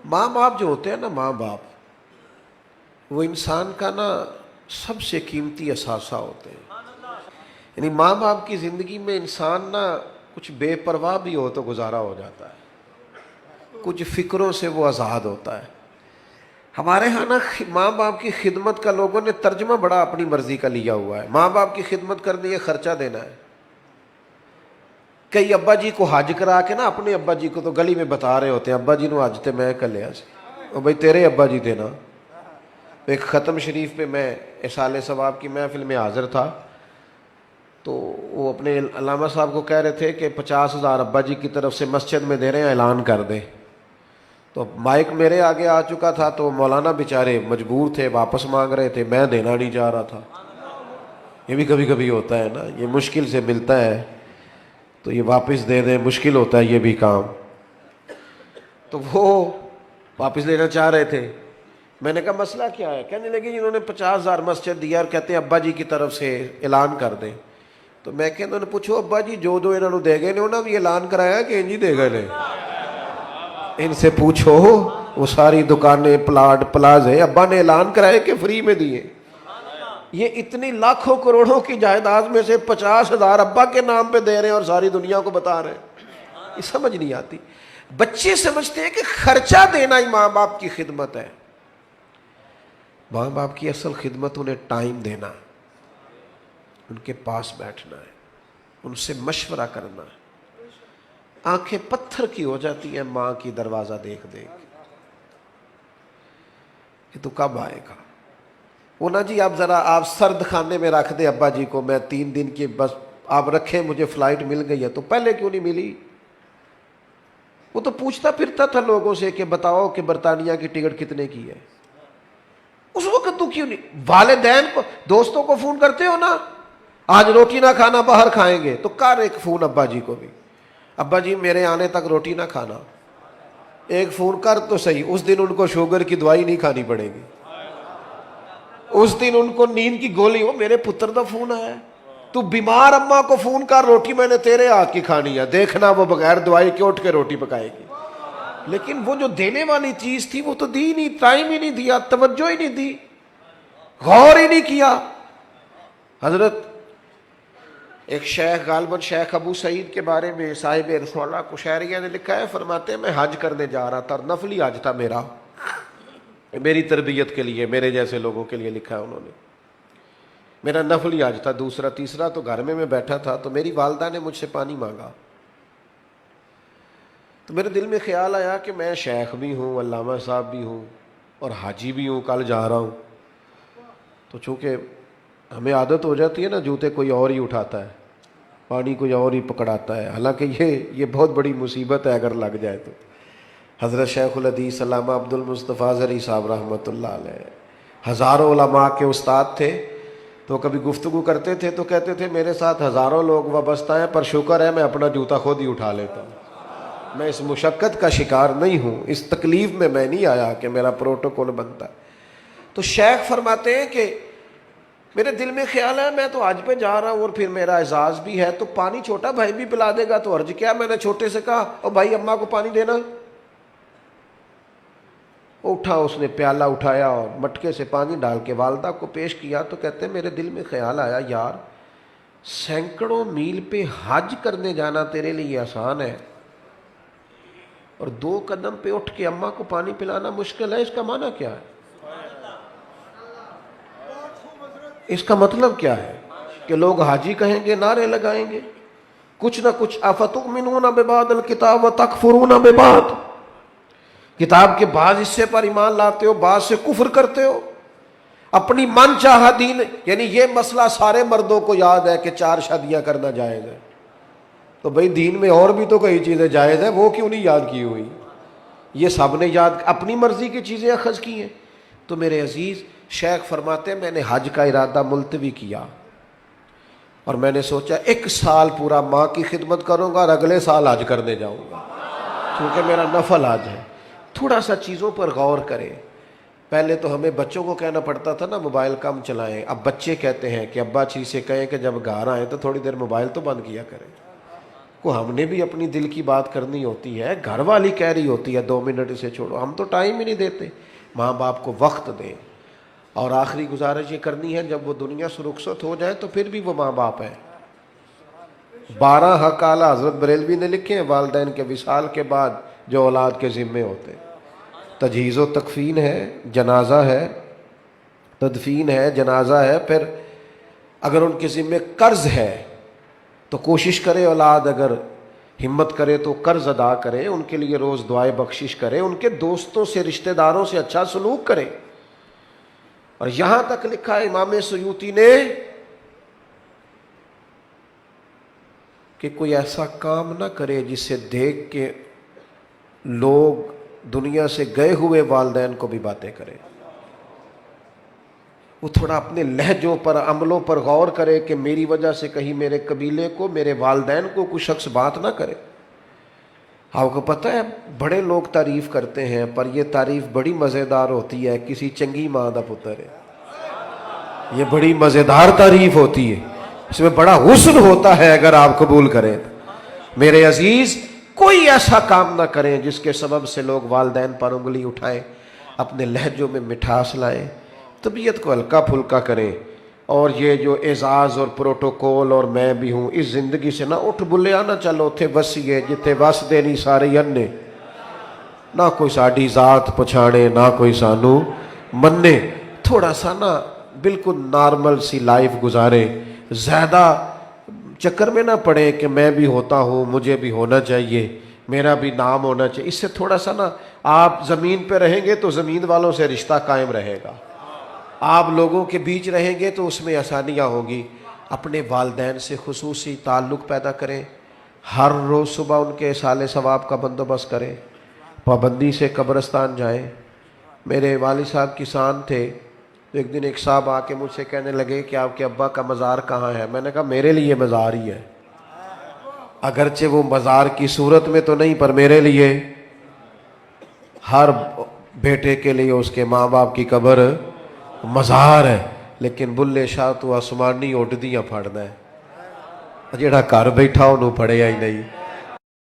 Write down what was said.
ماں باپ جو ہوتے ہیں نا، ماں باپ وہ انسان کا نا سب سے قیمتی اثاثہ ہوتے ہیں. یعنی ماں باپ کی زندگی میں انسان نا کچھ بے پرواہ بھی ہو تو گزارا ہو جاتا ہے، کچھ فکروں سے وہ آزاد ہوتا ہے. ہمارے ہاں نا ماں باپ کی خدمت کا لوگوں نے ترجمہ بڑا اپنی مرضی کا لیا ہوا ہے. ماں باپ کی خدمت کرنی ہے، خرچہ دینا ہے. کئی ابا جی کو حج کرا کے نا اپنے ابا جی کو تو گلی میں بتا رہے ہوتے ہیں، ابا جی نو حج تے میں کر لیا سی، اور بھائی تیرے ابا جی تھے نا. ایک ختم شریف پہ میں اصالِ ثواب کی محفل میں حاضر تھا، تو وہ اپنے علامہ صاحب کو کہہ رہے تھے کہ 50,000 ابا جی کی طرف سے مسجد میں دے رہے ہیں، اعلان کر دیں. تو مائک میرے آگے آ چکا تھا، تو مولانا بیچارے مجبور تھے، واپس مانگ رہے تھے، میں دینا نہیں چاہ رہا تھا. یہ بھی کبھی کبھی ہوتا ہے نا، یہ مشکل سے ملتا ہے تو یہ واپس دے دیں، مشکل ہوتا ہے یہ بھی کام. تو وہ واپس لینا چاہ رہے تھے. میں نے کہا مسئلہ کیا ہے؟ کہنے لگے انہوں نے 50,000 مسجد دیا اور کہتے ہیں ابا جی کی طرف سے اعلان کر دیں. تو میں کہ انہوں نے پوچھو ابا جی جو دو انہوں نے دے گئے انہوں نے بھی اعلان کرایا کہ انجی دے گئے. ان سے پوچھو وہ ساری دکانیں پلاٹ پلازے ابا نے اعلان کرائے کہ فری میں دیے. یہ اتنی لاکھوں کروڑوں کی جائیداد میں سے 50,000 ابا کے نام پہ دے رہے ہیں اور ساری دنیا کو بتا رہے ہیں. یہ سمجھ نہیں آتی. بچے سمجھتے ہیں کہ خرچہ دینا ہی ماں باپ کی خدمت ہے. ماں باپ کی اصل خدمت انہیں ٹائم دینا، ان کے پاس بیٹھنا ہے، ان سے مشورہ کرنا ہے. آنکھیں پتھر کی ہو جاتی ہیں ماں کی دروازہ دیکھ دیکھ، یہ تو کب آئے گا. وہ نا جی آپ ذرا آپ سرد خانے میں رکھ دے ابا جی کو، میں 3 دن کی بس آپ رکھیں، مجھے فلائٹ مل گئی ہے. تو پہلے کیوں نہیں ملی؟ وہ تو پوچھتا پھرتا تھا لوگوں سے کہ بتاؤ کہ برطانیہ کی ٹکٹ کتنے کی ہے. اس وقت تو کیوں نہیں؟ والدین کو دوستوں کو فون کرتے ہو نا، آج روٹی نہ کھانا باہر کھائیں گے، تو کر ایک فون ابا جی کو بھی، ابا جی میرے آنے تک روٹی نہ کھانا. ایک فون کر تو صحیح، اس دن ان کو شوگر کی دوائی نہیں کھانی پڑے گی، اس دن ان کو نیند کی گولی. ہو میرے پتر دا فون آیا ہے، تو بیمار اماں کو فون کر، روٹی میں نے تیرے ہاتھ کی کھانی ہے، دیکھنا وہ بغیر دوائی کے اٹھ کے روٹی پکائے گی. لیکن وہ جو دینے والی چیز تھی وہ تو دی نہیں، ٹائم ہی نہیں دیا، توجہ ہی نہیں دی، غور ہی نہیں کیا. حضرت ایک شیخ غالباً شیخ ابو سعید کے بارے میں صاحب رسالہ قشیریہ نے لکھا ہے، فرماتے ہیں میں حج کرنے جا رہا تھا اور نفلی حج تھا میرا، میری تربیت کے لیے، میرے جیسے لوگوں کے لیے لکھا ہے انہوں نے. میرا نفلی حج تھا، دوسرا تیسرا، تو گھر میں بیٹھا تھا تو میری والدہ نے مجھ سے پانی مانگا. تو میرے دل میں خیال آیا کہ میں شیخ بھی ہوں، علامہ صاحب بھی ہوں اور حاجی بھی ہوں، کل جا رہا ہوں. تو چونکہ ہمیں عادت ہو جاتی ہے نا، جوتے کوئی اور ہی اٹھاتا ہے، پانی کوئی اور ہی پکڑاتا ہے، حالانکہ یہ بہت بڑی مصیبت ہے اگر لگ جائے تو. حضرت شیخ الحدیث علامہ عبد المصطفیٰ زرعی صاحب رحمۃ اللہ علیہ ہزاروں علماء کے استاد تھے. تو کبھی گفتگو کرتے تھے تو کہتے تھے میرے ساتھ ہزاروں لوگ وابستہ ہیں پر شکر ہے میں اپنا جوتا خود ہی اٹھا لیتا ہوں، میں اس مشقت کا شکار نہیں ہوں، اس تکلیف میں نہیں آیا کہ میرا پروٹوکول بنتا ہے. تو شیخ فرماتے ہیں کہ میرے دل میں خیال ہے میں تو حج پہ جا رہا ہوں اور پھر میرا اعزاز بھی ہے، تو پانی چھوٹا بھائی بھی پلا دے گا تو حرج کیا؟ میں نے چھوٹے سے کہا او بھائی اماں کو پانی دینا. اٹھا، اس نے پیالہ اٹھایا اور مٹکے سے پانی ڈال کے والدہ کو پیش کیا. تو کہتے ہیں میرے دل میں خیال آیا یار سینکڑوں میل پہ حج کرنے جانا تیرے لیے آسان ہے اور 2 قدم پہ اٹھ کے اماں کو پانی پلانا مشکل ہے. اس کا معنی کیا ہے؟ اس کا مطلب کیا ہے کہ لوگ حاجی کہیں گے، نعرے لگائیں گے، کچھ نہ کچھ. افتؤمنون ببعض الکتاب وتکفرون ببعض، کتاب کے بعض حصے پر ایمان لاتے ہو، بعض سے کفر کرتے ہو. اپنی من چاہا دین، یعنی یہ مسئلہ سارے مردوں کو یاد ہے کہ 4 شادیاں کرنا جائز ہے، تو بھئی دین میں اور بھی تو کئی چیزیں جائز ہیں، وہ کیوں نہیں یاد کی ہوئی؟ یہ سب نے یاد اپنی مرضی کی چیزیں اخذ کی ہیں. تو میرے عزیز شیخ فرماتے ہیں میں نے حج کا ارادہ ملتوی کیا اور میں نے سوچا 1 سال پورا ماں کی خدمت کروں گا اور اگلے سال حج کرنے جاؤں گا کیونکہ میرا نفل حج ہے. تھوڑا سا چیزوں پر غور کریں. پہلے تو ہمیں بچوں کو کہنا پڑتا تھا نا موبائل کم چلائیں، اب بچے کہتے ہیں کہ ابا چیز سے کہیں کہ جب گھر آئیں تو تھوڑی دیر موبائل تو بند کیا کریں. کو ہم نے بھی اپنی دل کی بات کرنی ہوتی ہے. گھر والی کہہ رہی ہوتی ہے 2 منٹ اسے چھوڑو, ہم تو ٹائم ہی نہیں دیتے. ماں باپ کو وقت دیں. اور آخری گزارش یہ کرنی ہے, جب وہ دنیا سے رخصت ہو جائے تو پھر بھی وہ ماں باپ ہیں. 12 حق اعلیٰ حضرت بریلوی نے لکھے ہیں والدین کے وصال کے بعد جو اولاد کے ذمے ہوتے. تجہیز و تکفین ہے, جنازہ ہے, تدفین ہے, جنازہ ہے. پھر اگر ان کے ذمے قرض ہے تو کوشش کرے اولاد اگر ہمت کرے تو قرض ادا کرے, ان کے لیے روز دعائے بخشش کرے, ان کے دوستوں سے رشتہ داروں سے اچھا سلوک کرے. اور یہاں تک لکھا ہے امام سیوطی نے کہ کوئی ایسا کام نہ کرے جسے دیکھ کے لوگ دنیا سے گئے ہوئے والدین کو بھی باتیں کریں. وہ تھوڑا اپنے لہجوں پر, عملوں پر غور کرے کہ میری وجہ سے کہیں میرے قبیلے کو, میرے والدین کو کوئی شخص بات نہ کرے. آپ کو پتہ ہے بڑے لوگ تعریف کرتے ہیں پر یہ تعریف بڑی مزیدار ہوتی ہے. کسی چنگی ماں دا پتر ہے, یہ بڑی مزیدار تعریف ہوتی ہے, اس میں بڑا حسن ہوتا ہے اگر آپ قبول کریں. میرے عزیز, کوئی ایسا کام نہ کریں جس کے سبب سے لوگ والدین پر انگلی اٹھائیں. اپنے لہجوں میں مٹھاس لائیں, طبیعت کو ہلکا پھلکا کریں. اور یہ جو اعزاز اور پروٹوکول اور میں بھی ہوں, اس زندگی سے نہ اٹھ بلیا نہ چلو تھے وسیے جتے وس دے نہیں سارے انے. نہ کوئی ساڈی ذات پچھاڑے نہ کوئی سانو مننے. تھوڑا سا نا بالکل نارمل سی لائف گزارے. زیادہ چکر میں نہ پڑے کہ میں بھی ہوتا ہوں, مجھے بھی ہونا چاہیے, میرا بھی نام ہونا چاہیے. اس سے تھوڑا سا نا آپ زمین پہ رہیں گے تو زمین والوں سے رشتہ قائم رہے گا. آپ لوگوں کے بیچ رہیں گے تو اس میں آسانیاں ہوں گی. اپنے والدین سے خصوصی تعلق پیدا کریں. ہر روز صبح ان کے اصالِ ثواب کا بندوبست کریں. پابندی سے قبرستان جائیں. میرے والد صاحب کسان تھے. ایک دن ایک صاحب آ کے مجھ سے کہنے لگے کہ آپ کے ابا کا مزار کہاں ہے. میں نے کہا میرے لیے مزار ہی ہے, اگرچہ وہ مزار کی صورت میں تو نہیں پر میرے لیے. ہر بیٹے کے لیے اس کے ماں باپ کی قبر مزار ہے. لیکن بلے شاہ تو آسمانی اڈدیاں پھڑنا ہے, جیڑا گھر بیٹھا انہوں پڑھیا ہی نہیں.